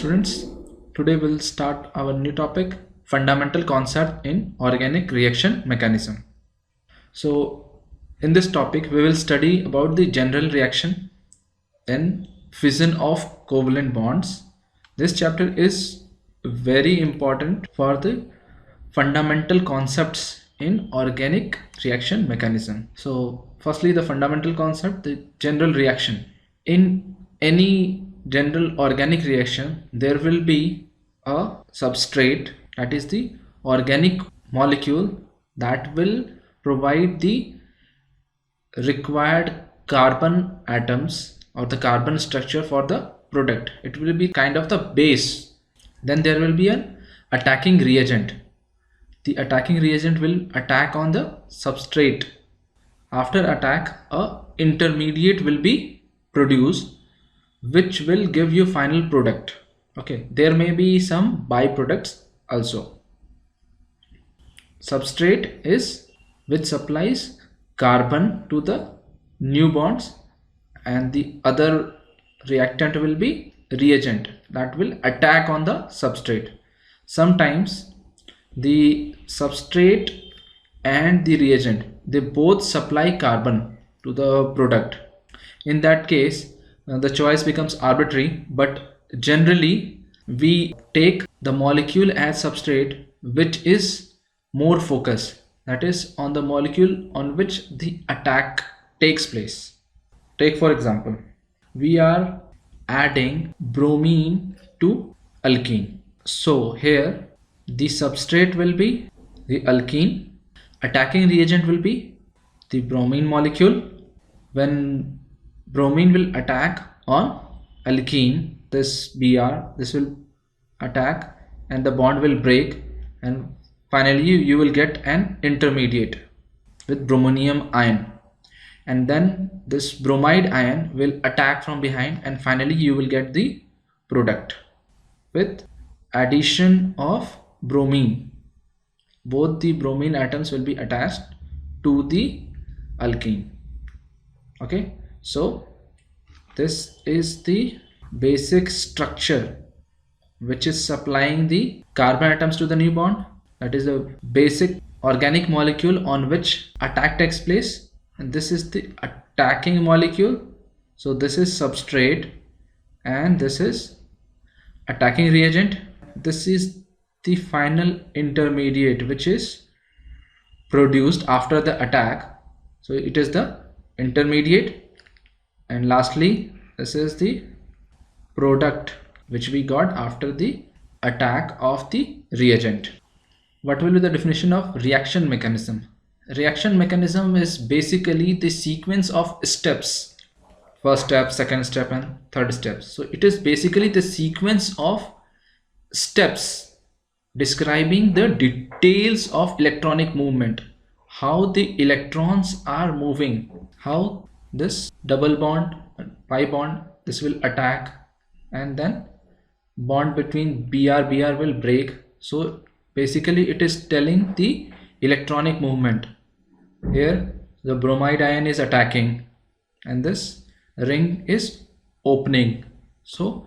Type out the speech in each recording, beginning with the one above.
Students, today we'll start our new topic, fundamental concept in organic reaction mechanism. So in this topic we will study about the general reaction and fission of covalent bonds. This chapter is very important for the fundamental concepts in organic reaction mechanism. So firstly, the fundamental concept, the general reaction. In any general organic reaction, there will be a substrate, that is the organic molecule that will provide the required carbon atoms or the carbon structure for the product. It will be kind of the base. Then there will be an attacking reagent. The attacking reagent will attack on the substrate. After attack, a intermediate will be produced which will give you final product. Okay, there may be some byproducts also. Substrate is which supplies carbon to the new bonds, and the other reactant will be reagent that will attack on the substrate. Sometimes the substrate and the reagent, they both supply carbon to the product. In that case, the choice becomes arbitrary, but generally we take the molecule as substrate which is more focused, that is on the molecule on which the attack takes place. Take for example, we are adding bromine to alkene. So here the substrate will be the alkene, attacking reagent will be the bromine molecule. When bromine will attack on alkene, this Br, this will attack and the bond will break, and finally you will get an intermediate with bromonium ion, and then this bromide ion will attack from behind, and finally you will get the product with addition of bromine. Both the bromine atoms will be attached to the alkene. Okay, so this is the basic structure which is supplying the carbon atoms to the new bond. That is the basic organic molecule on which attack takes place, and this is the attacking molecule. So this is substrate and this is attacking reagent. This is the final intermediate which is produced after the attack. So it is the intermediate, and lastly this is the product which we got after the attack of the reagent. What will be the definition of reaction mechanism? Reaction mechanism is basically the sequence of steps, first step, second step and third step. So it is basically the sequence of steps describing the details of electronic movement, how the electrons are moving, how this double bond, pi bond, this will attack, and then bond between Br will break. So basically it is telling the electronic movement. Here the bromide ion is attacking and this ring is opening. So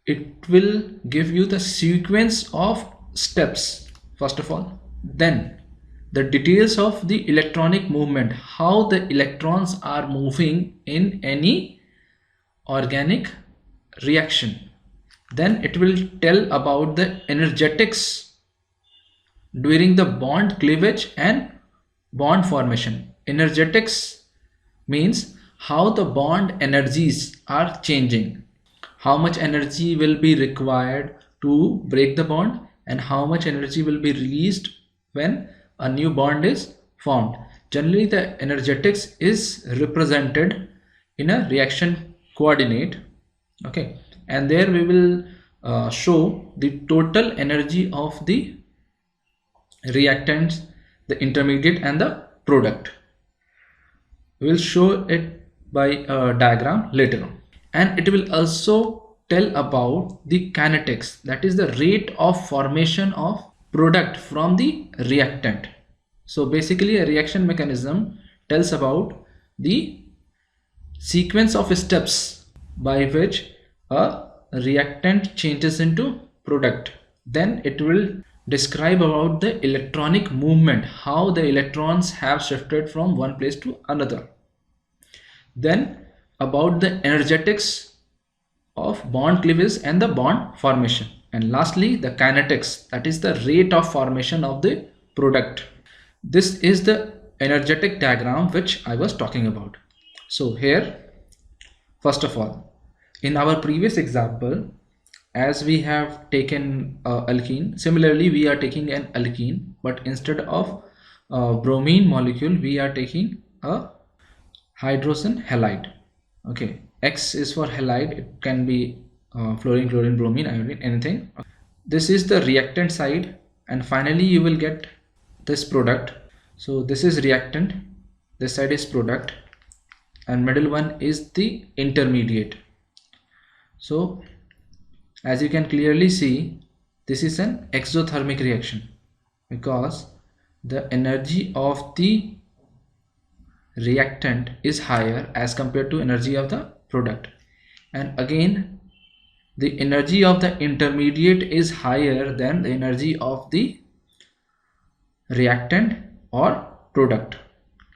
it will give you the sequence of steps first of all, then the details of the electronic movement, how the electrons are moving in any organic reaction. Then it will tell about the energetics during the bond cleavage and bond formation. Energetics means how the bond energies are changing, how much energy will be required to break the bond and how much energy will be released when a new bond is formed. Generally the energetics is represented in a reaction coordinate. Okay, and there we will show the total energy of the reactants, the intermediate and the product. We will show it by a diagram later on, and it will also tell about the kinetics, that is the rate of formation of product from the reactant. So basically a reaction mechanism tells about the sequence of steps by which a reactant changes into product. Then it will describe about the electronic movement, how the electrons have shifted from one place to another. Then about the energetics of bond cleavage and the bond formation. And lastly, the kinetics, that is the rate of formation of the product. This is the energetic diagram which I was talking about. So here, first of all, in our previous example, as we have taken alkene, similarly we are taking an alkene, but instead of bromine molecule, we are taking a hydrogen halide. Okay, X is for halide. It can be fluorine, chlorine, bromine, iodine, anything. This is the reactant side, and finally you will get this product. So this is reactant, this side is product, and middle one is the intermediate. So as you can clearly see, this is an exothermic reaction because the energy of the reactant is higher as compared to energy of the product, and again the energy of the intermediate is higher than the energy of the reactant or product.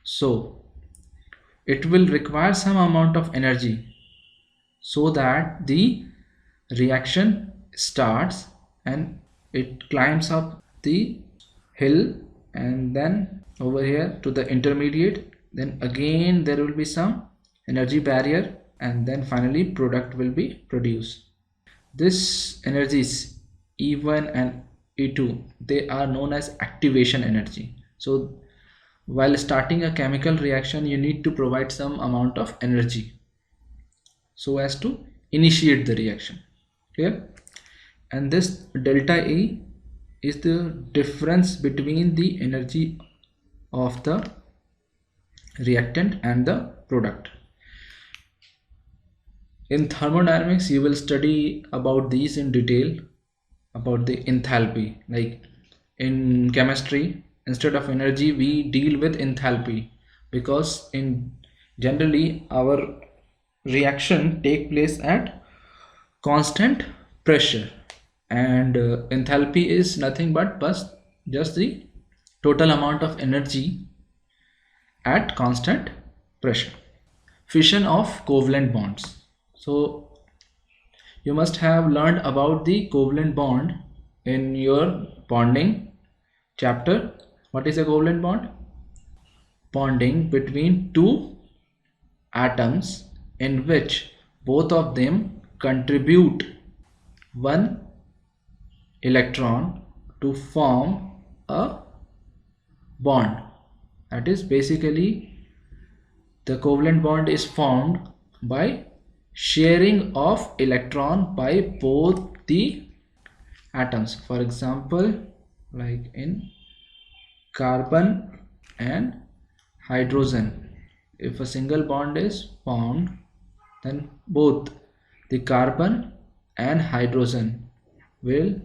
So it will require some amount of energy so that the reaction starts and it climbs up the hill, and then over here to the intermediate, then again there will be some energy barrier, and then finally product will be produced. This energies E1 and E2, they are known as activation energy. So while starting a chemical reaction, you need to provide some amount of energy so as to initiate the reaction. Clear? And this delta E is the difference between the energy of the reactant and the product. In thermodynamics, you will study about these in detail, about the enthalpy. Like in chemistry, instead of energy, we deal with enthalpy, because in generally our reaction take place at constant pressure, and enthalpy is nothing but just the total amount of energy at constant pressure. Fission of covalent bonds. So you must have learned about the covalent bond in your bonding chapter. What is a covalent bond? Bonding between two atoms in which both of them contribute one electron to form a bond. That is basically the covalent bond is formed by sharing of electron by both the atoms. For example, like in carbon and hydrogen, if a single bond is formed, then both the carbon and hydrogen will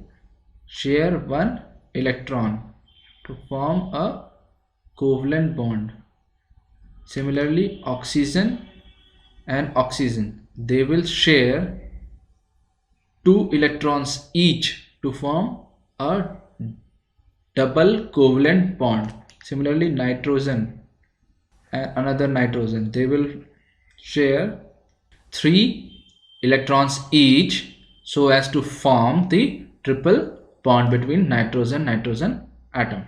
share one electron to form a covalent bond. Similarly, oxygen and oxygen, they will share two electrons each to form a double covalent bond. Similarly, nitrogen and another nitrogen, they will share three electrons each so as to form the triple bond between nitrogen atom.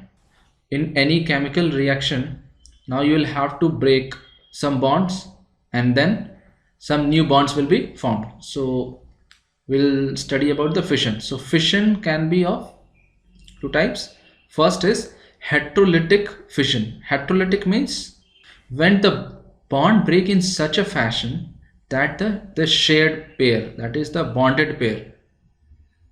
In any chemical reaction, now you will have to break some bonds and then some new bonds will be formed. So we'll study about the fission. So fission can be of two types. First is heterolytic fission. Heterolytic means when the bond break in such a fashion that the shared pair, that is the bonded pair,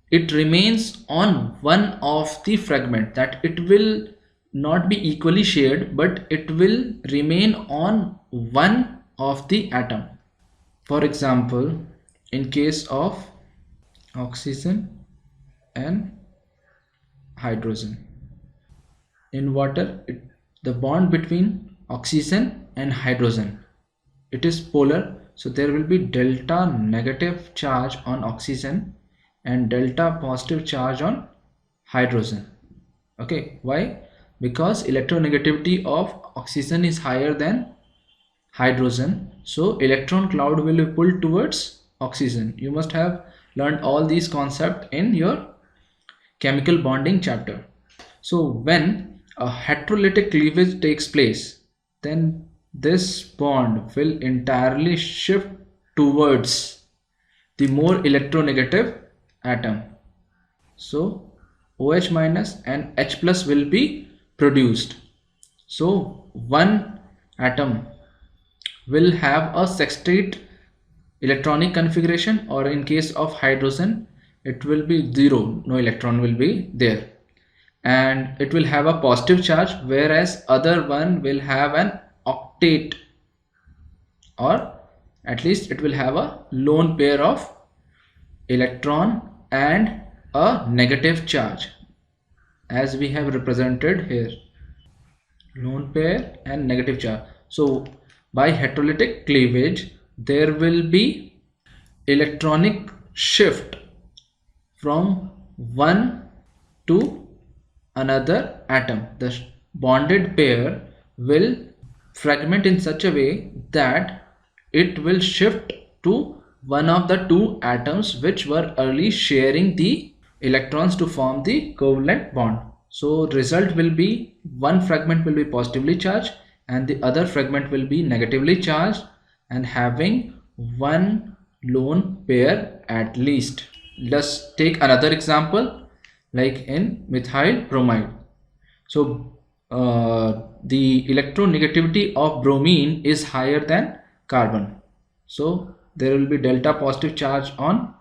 it remains on one of the fragment, that it will not be equally shared, but it will remain on one of the atom. For example, in case of oxygen and hydrogen, in water, the bond between oxygen and hydrogen, it is polar. So there will be delta negative charge on oxygen and delta positive charge on hydrogen. Okay, why? Because electronegativity of oxygen is higher than hydrogen, so electron cloud will be pulled towards oxygen. You must have learned all these concepts in your chemical bonding chapter. So when a heterolytic cleavage takes place, then this bond will entirely shift towards the more electronegative atom. So OH minus and H plus will be produced. So one atom will have a sextate electronic configuration, or in case of hydrogen it will be 0, no electron will be there, and it will have a positive charge, whereas other one will have an octate, or at least it will have a lone pair of electron and a negative charge, as we have represented here, lone pair and negative charge. So by heterolytic cleavage there will be electronic shift from one to another atom. The bonded pair will fragment in such a way that it will shift to one of the two atoms which were early sharing the electrons to form the covalent bond. So result will be one fragment will be positively charged and the other fragment will be negatively charged and having one lone pair at least. Let's take another example, like in methyl bromide. So the electronegativity of bromine is higher than carbon, so there will be delta positive charge on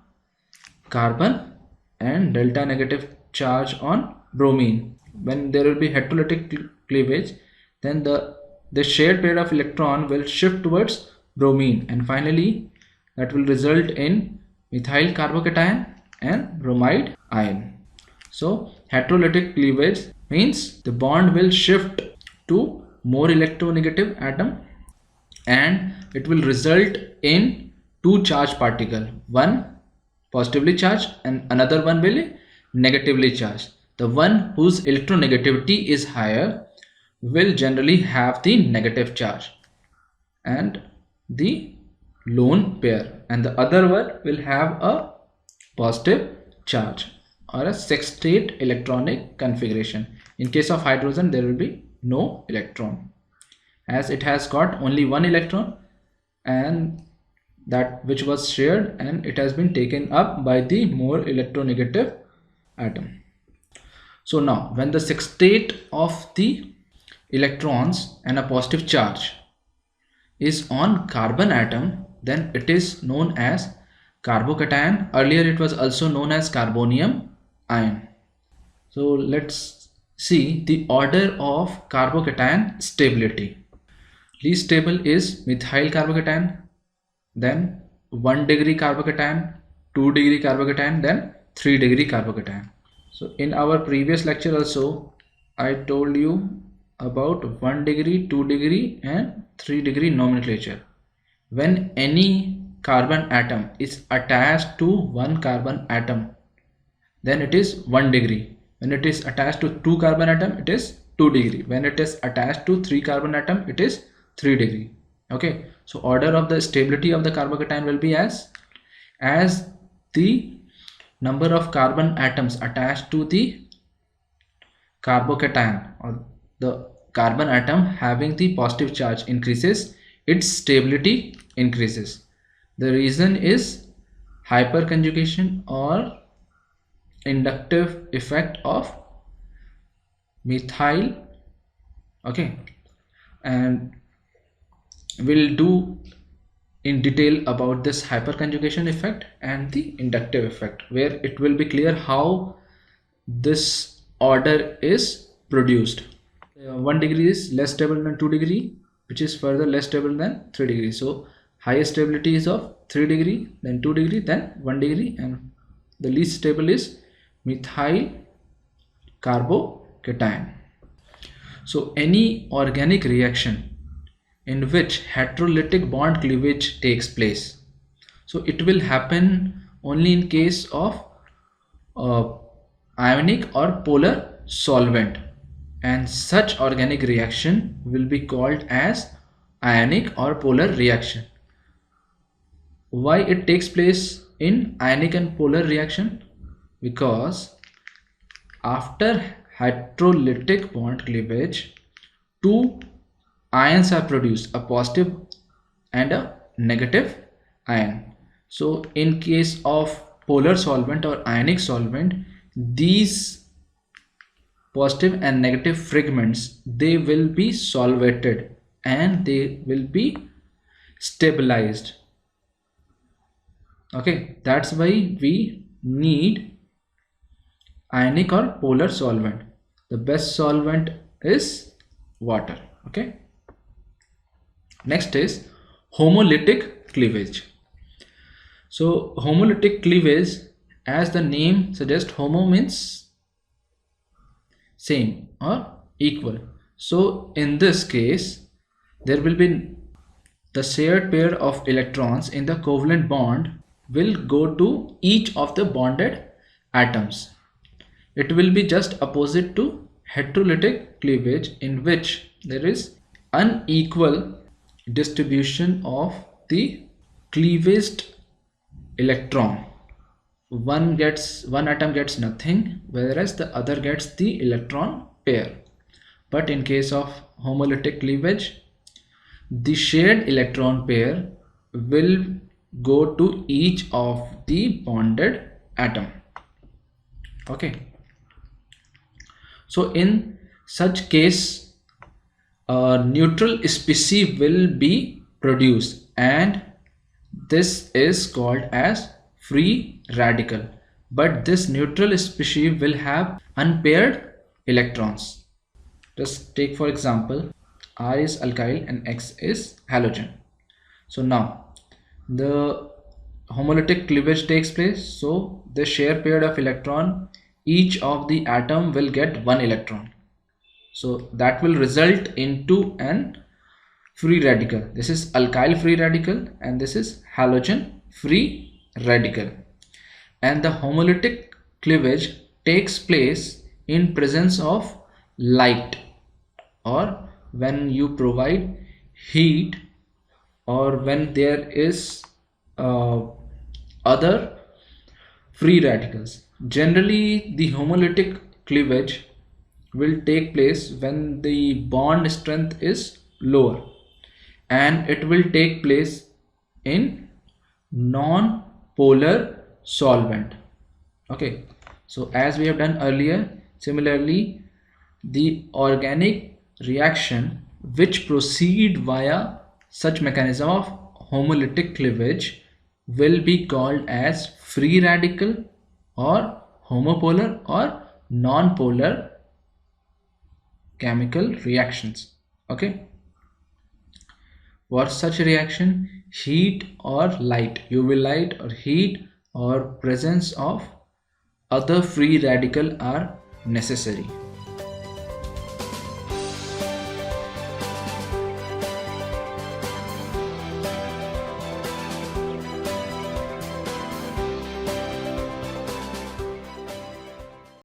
carbon and delta negative charge on bromine. When there will be heterolytic cleavage, then the shared pair of electron will shift towards bromine, and finally that will result in methyl carbocation and bromide ion. So heterolytic cleavage means the bond will shift to more electronegative atom and it will result in two charged particle, one positively charged and another one will be negatively charged. The one whose electronegativity is higher will generally have the negative charge and the lone pair, and the other one will have a positive charge or a sextate electronic configuration. In case of hydrogen there will be no electron, as it has got only one electron and that which was shared, and it has been taken up by the more electronegative atom. So now when the sextate of the electrons and a positive charge is on carbon atom, then it is known as carbocation. Earlier it was also known as carbonium ion. So let's see the order of carbocation stability. Least stable is methyl carbocation, then 1 degree carbocation, 2 degree carbocation, then 3 degree carbocation. So in our previous lecture also I told you about 1 degree, 2 degree and 3 degree nomenclature. When any carbon atom is attached to one carbon atom, then it is 1 degree. When it is attached to 2 carbon atom, it is 2 degree. When it is attached to 3 carbon atom, it is 3 degree. Okay, so order of the stability of the carbocation will be as the number of carbon atoms attached to the carbocation or the carbon atom having the positive charge increases, its stability increases. The reason is hyperconjugation or inductive effect of methyl. Okay, and we'll do in detail about this hyperconjugation effect and the inductive effect, where it will be clear how this order is produced. 1 degree is less stable than 2 degree, which is further less stable than 3 degree. So highest stability is of 3 degree, then 2 degree, then 1 degree, and the least stable is methyl carbocation. So any organic reaction in which heterolytic bond cleavage takes place. So it will happen only in case of ionic or polar solvent, and such organic reaction will be called as ionic or polar reaction. Why it takes place in ionic and polar reaction? Because after heterolytic bond cleavage, two ions are produced, a positive and a negative ion. So in case of polar solvent or ionic solvent, these positive and negative fragments, they will be solvated and they will be stabilized. Okay, that's why we need ionic or polar solvent. The best solvent is water. Okay, next is homolytic cleavage. So homolytic cleavage, as the name suggests, homo means same or equal. So in this case, there will be the shared pair of electrons in the covalent bond will go to each of the bonded atoms. It will be just opposite to heterolytic cleavage, in which there is unequal distribution of the cleavaged electron. One atom gets nothing, whereas the other gets the electron pair. But in case of homolytic cleavage, the shared electron pair will go to each of the bonded atom. Okay, so in such case, a neutral species will be produced, and this is called as free radical. But this neutral species will have unpaired electrons. Just take for example, R is alkyl and X is halogen. So now the homolytic cleavage takes place, so the share pair of electron, each of the atom will get one electron. So that will result into an free radical. This is alkyl free radical and this is halogen free radical. And the homolytic cleavage takes place in presence of light, or when you provide heat, or when there is other free radicals. Generally, the homolytic cleavage will take place when the bond strength is lower, and it will take place in non-polar solvent. Okay, so as we have done earlier, similarly the organic reaction which proceed via such mechanism of homolytic cleavage will be called as free radical or homopolar or non-polar chemical reactions. Okay, for such reaction, heat or light, UV light or heat or presence of other free radical are necessary.